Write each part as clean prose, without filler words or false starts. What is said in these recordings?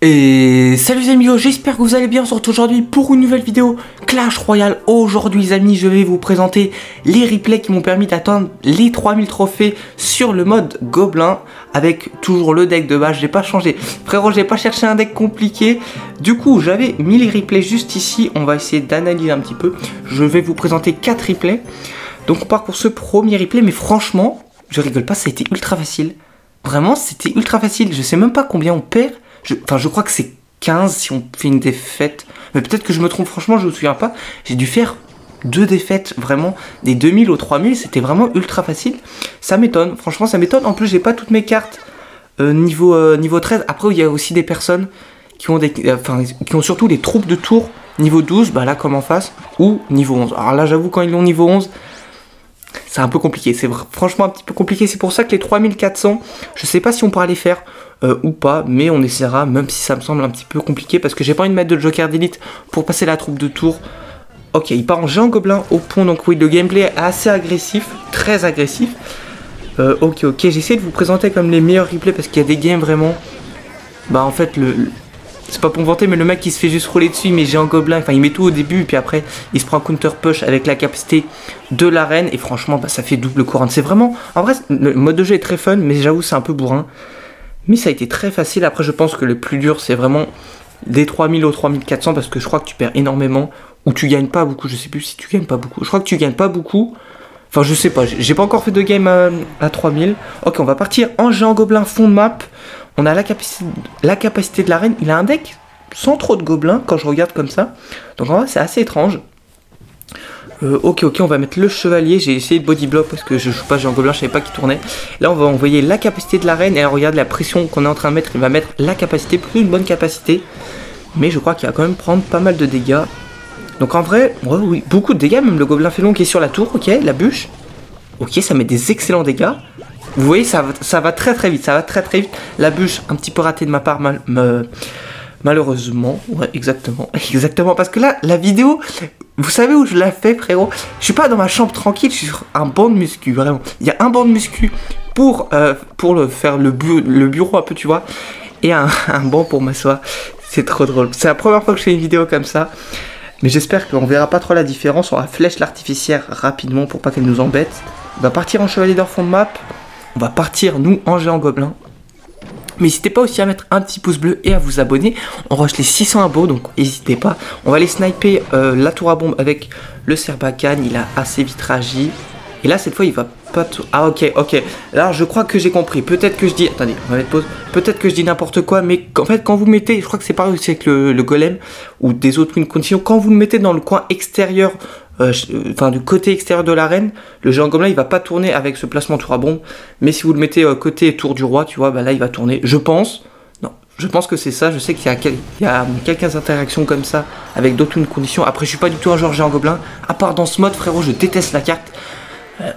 Et salut les amis, j'espère que vous allez bien. On se retrouve aujourd'hui pour une nouvelle vidéo Clash Royale. Aujourd'hui les amis, je vais vous présenter les replays qui m'ont permis d'atteindre les 3000 trophées sur le mode Gobelin. Avec toujours le deck de base, j'ai pas changé. Frérot, j'ai pas cherché un deck compliqué. Du coup, j'avais mis les replays juste ici. On va essayer d'analyser un petit peu. Je vais vous présenter 4 replays. Donc on part pour ce premier replay. Mais franchement, je rigole pas, ça a été ultra facile. Vraiment, c'était ultra facile. Je sais même pas combien on perd. Je crois que c'est 15 si on fait une défaite. Mais peut-être que je me trompe, franchement, je me souviens pas. J'ai dû faire 2 défaites, vraiment. Des 2000 aux 3000, c'était vraiment ultra facile. Ça m'étonne, franchement, ça m'étonne. En plus, j'ai pas toutes mes cartes niveau 13. Après, il y a aussi des personnes qui ont, qui ont surtout des troupes de tour niveau 12, bah là, comme en face, ou niveau 11. Alors là, j'avoue, quand ils l'ont niveau 11... c'est un peu compliqué, c'est franchement un petit peu compliqué. C'est pour ça que les 3400, je sais pas si on pourra les faire ou pas, mais on essaiera, même si ça me semble un petit peu compliqué, parce que j'ai pas envie de mettre de joker d'élite pour passer la troupe de tour. Ok, il part en géant gobelin au pont, donc oui, le gameplay est assez agressif, très agressif. Ok, j'essaie de vous présenter comme les meilleurs replays, parce qu'il y a des games vraiment... Bah en fait, c'est pas pour me vanter, mais le mec qui se fait juste rouler dessus, il met géant gobelin, enfin il met tout au début, et puis après il se prend un counter push avec la capacité de l'arène, et franchement bah, ça fait double couronne. C'est vraiment, en vrai le mode de jeu est très fun, mais j'avoue c'est un peu bourrin, mais ça a été très facile. Après je pense que le plus dur c'est vraiment des 3000 aux 3400, parce que je crois que tu perds énormément, ou tu gagnes pas beaucoup, je sais plus si tu gagnes pas beaucoup, je crois que tu gagnes pas beaucoup, enfin je sais pas, j'ai pas encore fait de game à 3000. Ok, on va partir en géant gobelin fond de map. On a la capacité de l'arène. Il a un deck sans trop de gobelins quand je regarde comme ça. Donc en vrai c'est assez étrange. Ok, on va mettre le chevalier. J'ai essayé de body block parce que je joue pas géant gobelin, je savais pas qu'il tournait. Là on va envoyer la capacité de l'arène. Et alors regarde la pression qu'on est en train de mettre. Il va mettre la capacité, plus une bonne capacité. Mais je crois qu'il va quand même prendre pas mal de dégâts. Donc en vrai, ouais, oui, beaucoup de dégâts. Même le gobelin félon qui est sur la tour. Ok, la bûche. Ok, ça met des excellents dégâts. Vous voyez, ça va très vite, ça va très vite. La bûche, un petit peu ratée de ma part, malheureusement. Ouais, exactement, parce que là, la vidéo, vous savez où je la fais, frérot? Je suis pas dans ma chambre tranquille, je suis sur un banc de muscu, vraiment. Il y a un banc de muscu pour faire le bureau un peu, tu vois, et un banc pour m'asseoir. C'est trop drôle. C'est la première fois que je fais une vidéo comme ça. Mais j'espère qu'on verra pas trop la différence. On va flèche l'artificière rapidement pour pas qu'elle nous embête. On va partir en chevalier d'or fond de map. On va partir, nous, en géant gobelin. Mais n'hésitez pas aussi à mettre un petit pouce bleu et à vous abonner. On rush les 600 abos, donc n'hésitez pas. On va aller sniper la tour à bombe avec le Serbacane. Il a assez vite réagi. Et là, cette fois, il va pas tout... Ah, ok. Là, je crois que j'ai compris. Peut-être que je dis... Attendez, on va mettre pause. Peut-être que je dis n'importe quoi, mais en fait, quand vous mettez... Je crois que c'est pareil aussi avec le golem ou des autres conditions. Quand vous le mettez dans le coin extérieur... du côté extérieur de l'arène, le géant gobelin il va pas tourner avec ce placement tour à bombe, mais si vous le mettez côté tour du roi, tu vois, bah là il va tourner. Je pense que c'est ça. Je sais qu'il y a quelques interactions comme ça avec d'autres conditions. Après je suis pas du tout un joueur géant gobelin, à part dans ce mode, frérot, je déteste la carte.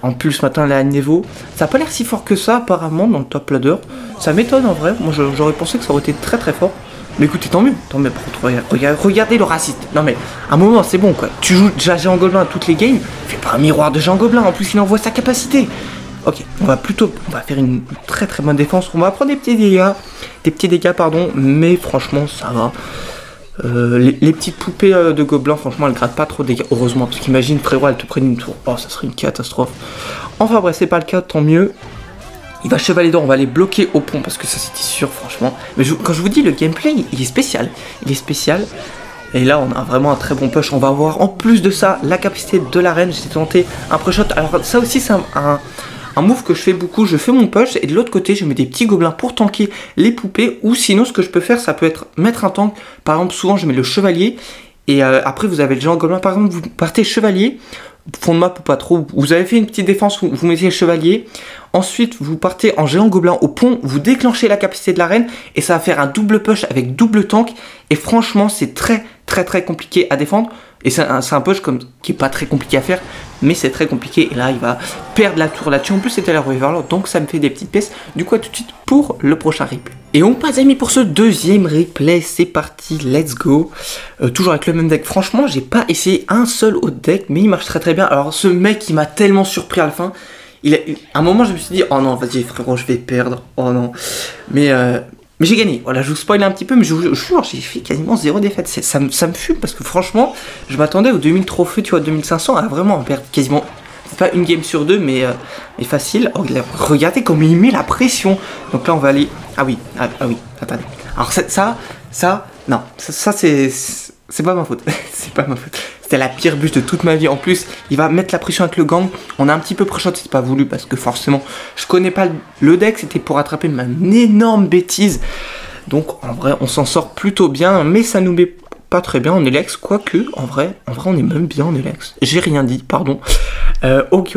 En plus ce matin la niveau, ça a pas l'air si fort que ça apparemment dans le top ladder. Ça m'étonne en vrai, moi j'aurais pensé que ça aurait été très fort. Mais écoutez, tant mieux. Par contre, regardez le raciste. Non mais, à un moment, c'est bon quoi. Tu joues déjà géant gobelin à toutes les games. Fais pas un miroir de géant gobelin. En plus, il envoie sa capacité. Ok, on va faire une très bonne défense. On va prendre des petits dégâts. Mais franchement, ça va. Les petites poupées de gobelins, franchement, elles grattent pas trop de dégâts. Heureusement, parce qu'imagine, frérot, elles te prennent une tour. Oh, ça serait une catastrophe. Enfin bref, c'est pas le cas, tant mieux. Il va chevalier d'or, on va les bloquer au pont parce que ça c'était sûr franchement. Mais quand je vous dis le gameplay il est spécial. Et là on a vraiment un très bon push. On va avoir en plus de ça la capacité de l'arène. J'ai tenté un pre-shot. Alors ça aussi c'est un move que je fais beaucoup. Je fais mon push et de l'autre côté je mets des petits gobelins pour tanker les poupées. Ou sinon ce que je peux faire ça peut être mettre un tank. Par exemple souvent je mets le chevalier. Et après vous avez le géant gobelin. Par exemple vous partez chevalier. Fond de map ou pas trop, vous avez fait une petite défense, vous mettez le chevalier, ensuite vous partez en géant gobelin au pont, vous déclenchez la capacité de l'arène et ça va faire un double push avec double tank et franchement c'est très compliqué à défendre et c'est un push qui est pas très compliqué à faire mais c'est très compliqué et là il va perdre la tour là-dessus. En plus c'était la Overlord donc ça me fait des petites pièces. Du coup à tout de suite pour le prochain replay. Et on passe amis pour ce deuxième replay, c'est parti, let's go. Toujours avec le même deck, franchement j'ai pas essayé un seul autre deck mais il marche très bien. Alors ce mec il m'a tellement surpris à la fin. À un moment je me suis dit oh non vas-y frérot je vais perdre, oh non. Mais Mais j'ai gagné, voilà, je vous spoil un petit peu, mais je vous jure, j'ai fait quasiment 0 défaite. Ça me fume parce que franchement, je m'attendais aux 2000 trophées, tu vois, 2500 à vraiment perdre quasiment, c'est pas une game sur deux, mais facile. Oh, regardez comme il met la pression. Donc là, on va aller. Ah oui, oui, attendez. Alors non, ça c'est pas ma faute. C'est pas ma faute. C'était la pire bûche de toute ma vie. En plus, il va mettre la pression avec le gang. On a un petit peu pré-shot, c'est pas voulu parce que forcément, je connais pas le deck. C'était pour attraper ma énorme bêtise. Donc en vrai, on s'en sort plutôt bien, mais ça nous met pas très bien en Elex. Quoique, en vrai, on est même bien en Elex. J'ai rien dit, pardon. Ok.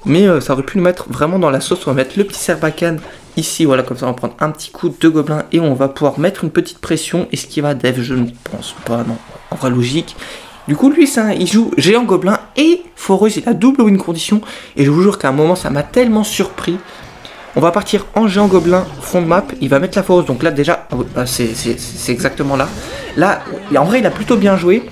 Mais ça aurait pu nous mettre vraiment dans la sauce. On va mettre le petit Serbacane ici, voilà, comme ça on va prendre un petit coup de gobelin et on va pouvoir mettre une petite pression. Est-ce qu'il va dev? Je ne pense pas, non. En vrai, logique. Du coup, lui, il joue géant gobelin et foreuse. Il a double win condition. Et je vous jure qu'à un moment, ça m'a tellement surpris. On va partir en géant gobelin, fond de map. Il va mettre la foreuse. Donc là, déjà, c'est exactement là. Là, en vrai, il a plutôt bien joué.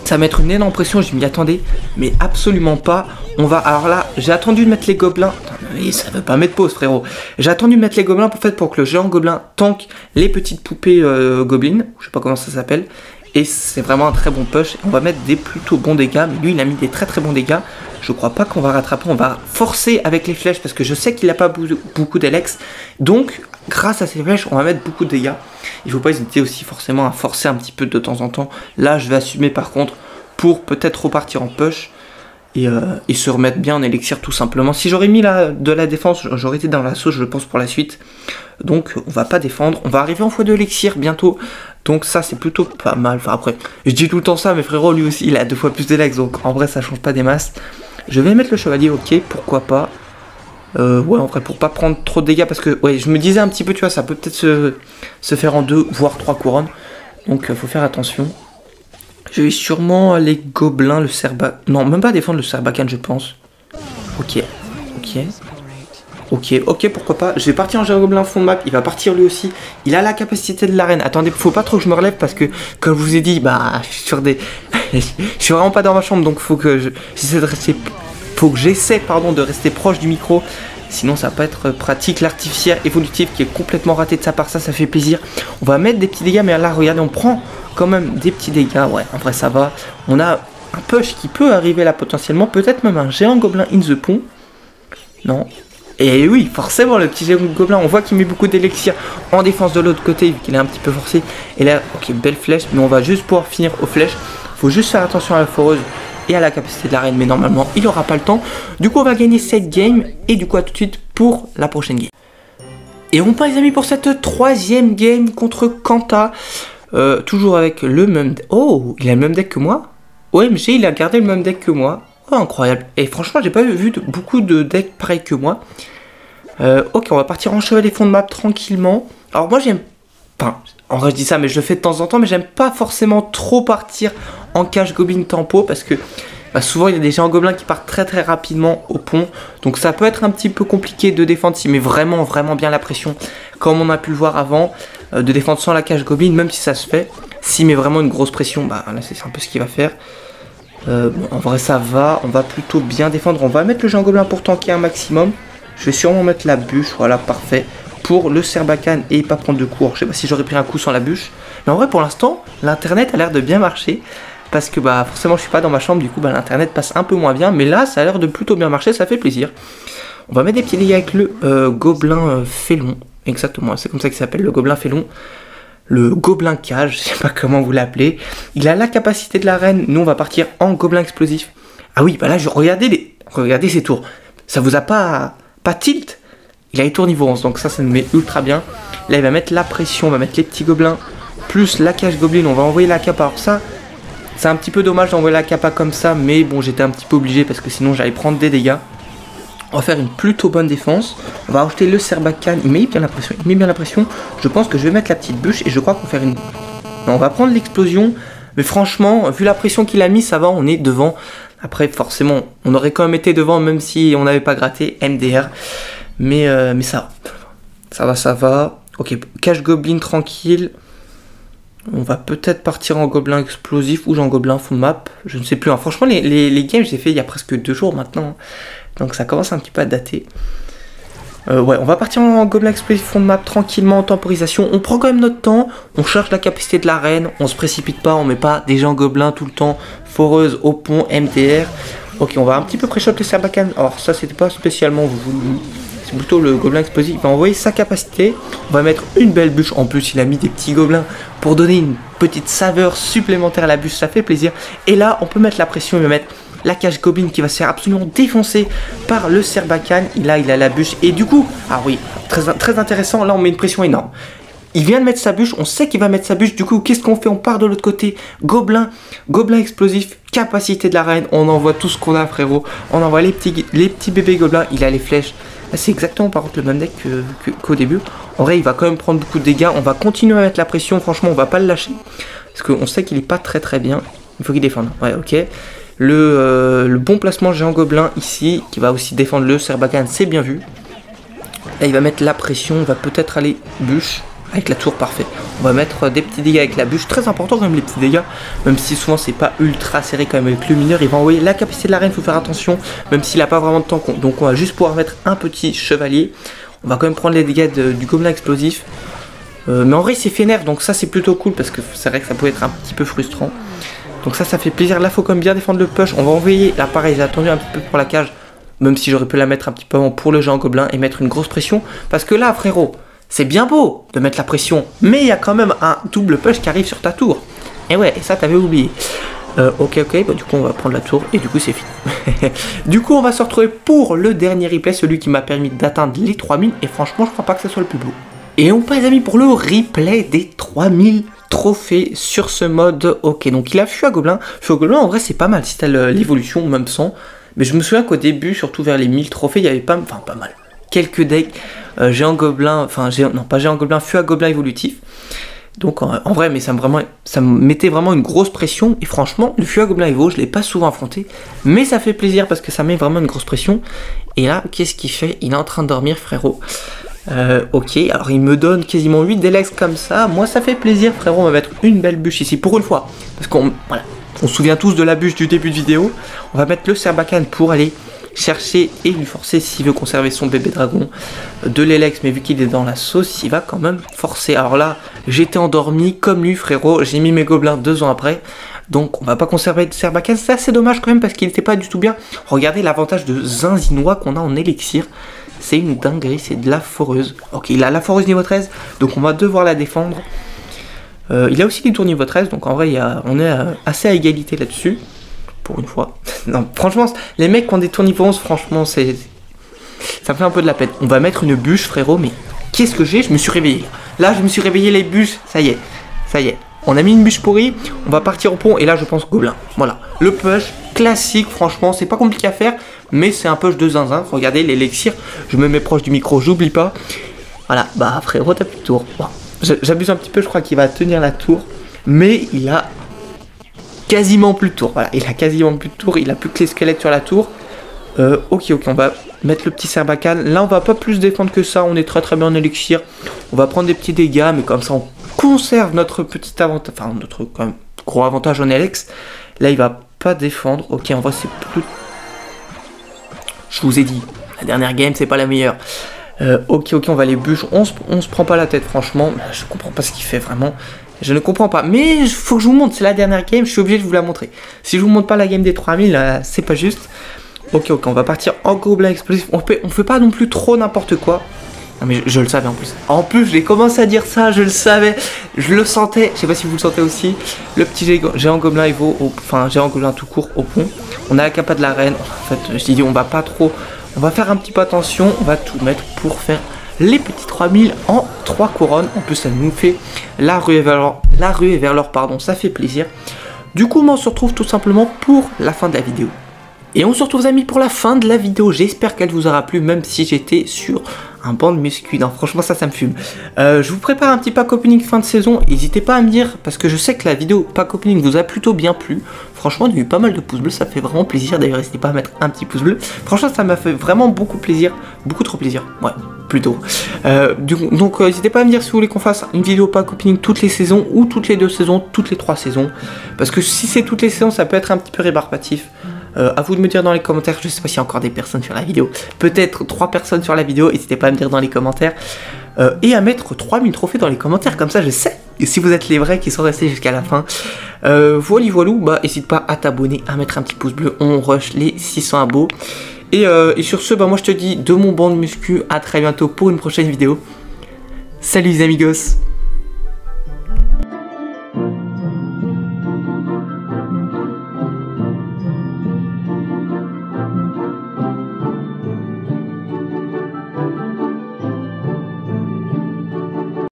Ça va mettre une énorme pression, je m'y attendais, mais absolument pas. Alors là, j'ai attendu de mettre les gobelins. Mais ça veut pas mettre pause, frérot. J'ai attendu de mettre les gobelins pour que le géant gobelin tank les petites poupées gobelines. Je sais pas comment ça s'appelle. Et c'est vraiment un très bon push. On va mettre des plutôt bons dégâts. Mais lui, il a mis des très bons dégâts. Je crois pas qu'on va rattraper. On va forcer avec les flèches parce que je sais qu'il n'a pas beaucoup d'Elex. Donc, grâce à ces flèches, on va mettre beaucoup de dégâts. Il faut pas hésiter aussi forcément à forcer un petit peu de temps en temps. Là, je vais assumer par contre pour peut-être repartir en push et se remettre bien en élixir tout simplement. Si j'aurais mis de la défense, j'aurais été dans la sauce, je pense, pour la suite. Donc, on va pas défendre. On va arriver en x2 élixir bientôt. Donc ça, c'est plutôt pas mal. Enfin, après, je dis tout le temps ça, mais frérot, lui aussi, il a 2 fois plus d'Elex. Donc, en vrai, ça change pas des masses. Je vais mettre le chevalier, ok, pourquoi pas. Ouais, en vrai, pour pas prendre trop de dégâts, parce que, ouais, je me disais un petit peu, tu vois, ça peut peut-être se faire en 2, voire 3 couronnes. Donc, faut faire attention. Je vais sûrement aller gobelin, le Serbacane. Non, même pas défendre le Serbacane, je pense. Ok, pourquoi pas. Je vais partir en géant gobelin fond de map, il va partir lui aussi. Il a la capacité de l'arène. Attendez, faut pas trop que je me relève parce que, comme je vous ai dit, bah, je suis sur des... je suis vraiment pas dans ma chambre, donc faut que j'essaie de rester proche du micro. Sinon, ça va pas être pratique. L'artificière évolutive qui est complètement raté de sa part, ça fait plaisir. On va mettre des petits dégâts, mais là, regardez, on prend quand même des petits dégâts. Ouais, en vrai, ça va. On a un push qui peut arriver là potentiellement. Peut-être même un géant gobelin in the pont. Non. Et oui, forcément, le petit géant gobelin, on voit qu'il met beaucoup d'élixir en défense de l'autre côté, vu qu'il est un petit peu forcé. Et là, ok, belle flèche, mais on va juste pouvoir finir aux flèches. Faut juste faire attention à la foreuse et à la capacité de l'arène, mais normalement, il n'aura pas le temps. Du coup, on va gagner cette game, et du coup, à tout de suite pour la prochaine game. Et on passe, les amis, pour cette 3e game contre Kanta. Toujours avec le même deck. Oh, il a le même deck que moi. OMG, il a gardé le même deck que moi. Oh, incroyable. Et franchement, j'ai pas vu beaucoup de decks pareils que moi. Ok, on va partir en chevalier fond de map tranquillement. Alors moi, j'aime... Enfin, en vrai, je dis ça, mais je le fais de temps en temps. Mais j'aime pas forcément trop partir en cache goblin tempo. Parce que bah, souvent, il y a des géants gobelins qui partent très rapidement au pont. Donc ça peut être un petit peu compliqué de défendre s'il met vraiment bien la pression. Comme on a pu le voir avant. De défendre sans la cache goblin, même si ça se fait. S'il met vraiment une grosse pression, bah là, c'est un peu ce qu'il va faire. Bon, en vrai ça va, on va plutôt bien défendre. On va mettre le géant gobelin pour tanker un maximum. Je vais sûrement mettre la bûche, voilà, parfait. Pour le Serbacane et pas prendre de coup. Je sais pas si j'aurais pris un coup sans la bûche. Mais en vrai pour l'instant, l'internet a l'air de bien marcher. Parce que bah forcément je suis pas dans ma chambre, du coup bah, l'internet passe un peu moins bien. Mais là ça a l'air de plutôt bien marcher, ça fait plaisir. On va mettre des petits dégâts avec le gobelin félon. Exactement, c'est comme ça qu'il s'appelle, le gobelin félon. Le gobelin cage, je sais pas comment vous l'appelez. Il a la capacité de l'arène. Nous, on va partir en gobelin explosif. Ah oui, bah là, regardez ses tours. Ça vous a pas tilt? Il a les tours niveau 11, donc ça nous met ultra bien. Là, il va mettre la pression, on va mettre les petits gobelins, plus la cage gobelin. On va envoyer la capa. Alors ça, c'est un petit peu dommage d'envoyer la capa comme ça, mais bon, j'étais un petit peu obligé parce que sinon, j'allais prendre des dégâts. On va faire une plutôt bonne défense. On va rajouter le Serbacane. Il met bien la pression. Je pense que je vais mettre la petite bûche. Et je crois qu'on va faire une... Non, on va prendre l'explosion. Mais franchement, vu la pression qu'il a mis, ça va. On est devant. Après, forcément, on aurait quand même été devant. Même si on n'avait pas gratté. MDR. Mais ça va. Ça va. Ok, cache goblin tranquille. On va peut-être partir en gobelin explosif. Ou en gobelin fond de map. Je ne sais plus. Hein. Franchement, les games, j'ai fait il y a presque 2 jours maintenant. Donc ça commence un petit peu à dater. Ouais, on va partir en gobelin explosif fond de map tranquillement en temporisation. On prend quand même notre temps, on cherche la capacité de l'arène, on se précipite pas, on met pas des gens gobelins tout le temps, foreuse au pont, MTR. Ok, on va un petit peu pré-shot le Sarbacane. Alors ça c'était pas spécialement voulu, c'est plutôt le gobelin explosif. Il va envoyer sa capacité, on va mettre une belle bûche. En plus il a mis des petits gobelins pour donner une petite saveur supplémentaire à la bûche, ça fait plaisir. Et là on peut mettre la pression, il va mettre la cage goblin qui va se faire absolument défoncer par le Sarbacane. Là il a la bûche et du coup, ah oui, très intéressant, là on met une pression énorme. Il vient de mettre sa bûche, on sait qu'il va mettre sa bûche, du coup qu'est-ce qu'on fait? On part de l'autre côté, gobelin explosif, capacité de la reine, on envoie tout ce qu'on a frérot, on envoie les petits bébés gobelins, il a les flèches. C'est exactement par contre le même deck qu'au début. En vrai il va quand même prendre beaucoup de dégâts, on va continuer à mettre la pression, franchement on va pas le lâcher. Parce qu'on sait qu'il est pas très bien, il faut qu'il défende, ouais ok. Le bon placement géant gobelin ici, qui va aussi défendre le Sarbacane, c'est bien vu. Là il va mettre la pression, il va peut-être aller bûche. Avec la tour, parfait. On va mettre des petits dégâts avec la bûche. Très important quand même les petits dégâts. Même si souvent c'est pas ultra serré quand même avec le mineur. Il va envoyer la capacité de l'arène, il faut faire attention. Même s'il n'a pas vraiment de temps. Donc on va juste pouvoir mettre un petit chevalier. On va quand même prendre les dégâts du gobelin explosif. Mais en vrai c'est fénère. Donc ça c'est plutôt cool. Parce que c'est vrai que ça peut être un petit peu frustrant. Donc ça fait plaisir. Là faut quand même bien défendre le push. On va envoyer. Là pareil j'ai attendu un petit peu pour la cage. Même si j'aurais pu la mettre un petit peu avant pour le géant gobelin. Et mettre une grosse pression. Parce que là frérot, c'est bien beau de mettre la pression, mais il y a quand même un double push qui arrive sur ta tour. Et ouais, et ça t'avais oublié. Ok, bah du coup on va prendre la tour et du coup c'est fini. Du coup on va se retrouver pour le dernier replay, celui qui m'a permis d'atteindre les 3000. Et franchement je crois pas que ce soit le plus beau. Et on passe les amis pour le replay des 3000 trophées sur ce mode. Ok, donc il a Feu à Gobelin. Feu à Gobelin en vrai c'est pas mal si t'as l'évolution, même sans. Mais je me souviens qu'au début, surtout vers les 1000 trophées, il y avait pas mal. Quelques decks, géant gobelin, pas géant gobelin, Feu à Gobelin évolutif. Donc en vrai, mais ça me mettait vraiment une grosse pression. Et franchement, le Feu à Gobelin Evo, je l'ai pas souvent affronté. Mais ça fait plaisir parce que ça met vraiment une grosse pression. Et là, qu'est-ce qu'il fait? Il est en train de dormir, frérot. Ok, alors il me donne quasiment 8 délex comme ça. Moi, ça fait plaisir, frérot. On va mettre une belle bûche ici pour une fois. Parce qu'on se souvient tous de la bûche du début de vidéo. On va mettre le Sarbacane pour aller chercher et lui forcer, s'il veut conserver son bébé dragon, de l'Elex. Mais vu qu'il est dans la sauce, il va quand même forcer. Alors là, j'étais endormi comme lui, frérot. J'ai mis mes gobelins 2 ans après. Donc on va pas conserver de Sarbacane. C'est assez dommage quand même parce qu'il n'était pas du tout bien. Regardez l'avantage de Zinzinois qu'on a en élixir. C'est une dinguerie, c'est de la foreuse. Ok, il a la foreuse niveau 13. Donc on va devoir la défendre. Il a aussi des tours niveau 13. Donc en vrai, on est assez à égalité là-dessus. Pour une fois. Non, franchement, les mecs qui ont des tours niveau 11, franchement, ça me fait un peu de la peine. On va mettre une bûche, frérot, mais qu'est-ce que j'ai? Je me suis réveillé. Là, je me suis réveillé, les bûches, ça y est. On a mis une bûche pourrie, on va partir au pont, et là, je pense gobelin. Voilà. Le push, classique, franchement, c'est pas compliqué à faire, mais c'est un push de zinzin. Regardez, l'élixir, je me mets proche du micro, j'oublie pas. Voilà, bah, frérot, t'as plus de tour. Bon, j'abuse un petit peu, je crois qu'il va tenir la tour, mais il a quasiment plus de tour. Voilà, il a quasiment plus de tour. Il a plus que les squelettes sur la tour. Ok, on va mettre le petit Sarbacane. Là, on va pas plus défendre que ça. On est très bien en élixir. On va prendre des petits dégâts, mais comme ça, on conserve notre petit avantage. Enfin, notre quand même gros avantage en Alex. Là, il va pas défendre. Ok, en vrai, c'est plus. Je vous ai dit, la dernière game, c'est pas la meilleure. Ok, on va les bûches. On se prend pas la tête, franchement. Je comprends pas ce qu'il fait vraiment. Je ne comprends pas, mais il faut que je vous montre, c'est la dernière game, je suis obligé de vous la montrer. Si je vous montre pas la game des 3000, c'est pas juste. Ok, on va partir en gobelin explosif. On fait pas non plus trop n'importe quoi. Non mais je le savais en plus. En plus, j'ai commencé à dire ça, je le savais, je le sentais. Je sais pas si vous le sentez aussi. Le petit géant gobelin Evo, enfin géant gobelin tout court au pont. On a la capa de la reine. En fait, je dis on va pas trop. On va faire un petit peu attention. On va tout mettre pour faire les petits 3000 en 3 couronnes. En plus ça nous fait la ruée vers l'or, pardon, ça fait plaisir. Du coup on se retrouve tout simplement pour la fin de la vidéo. Et on se retrouve les amis pour la fin de la vidéo. J'espère qu'elle vous aura plu, même si j'étais sur un banc de muscu. Non, franchement ça me fume. Je vous prépare un petit pack opening fin de saison. N'hésitez pas à me dire, parce que je sais que la vidéo pack opening vous a plutôt bien plu. Franchement, il y a eu pas mal de pouces bleus, ça fait vraiment plaisir. D'ailleurs, n'hésitez pas à mettre un petit pouce bleu. Franchement, ça m'a fait vraiment beaucoup plaisir. Beaucoup trop plaisir. Ouais, plutôt. Donc, n'hésitez pas à me dire si vous voulez qu'on fasse une vidéo pack opening toutes les saisons, ou toutes les 2 saisons, toutes les 3 saisons. Parce que si c'est toutes les saisons, ça peut être un petit peu rébarbatif. À vous de me dire dans les commentaires, je sais pas s'il y a encore des personnes sur la vidéo, peut-être 3 personnes sur la vidéo, n'hésitez pas à me dire dans les commentaires. Et à mettre 3000 trophées dans les commentaires, comme ça je sais. Et si vous êtes les vrais qui sont restés jusqu'à la fin. Voilou, bah n'hésite pas à t'abonner, à mettre un petit pouce bleu, on rush les 600 abos. Et sur ce, bah moi je te dis de mon banc de muscu, à très bientôt pour une prochaine vidéo. Salut les amigos.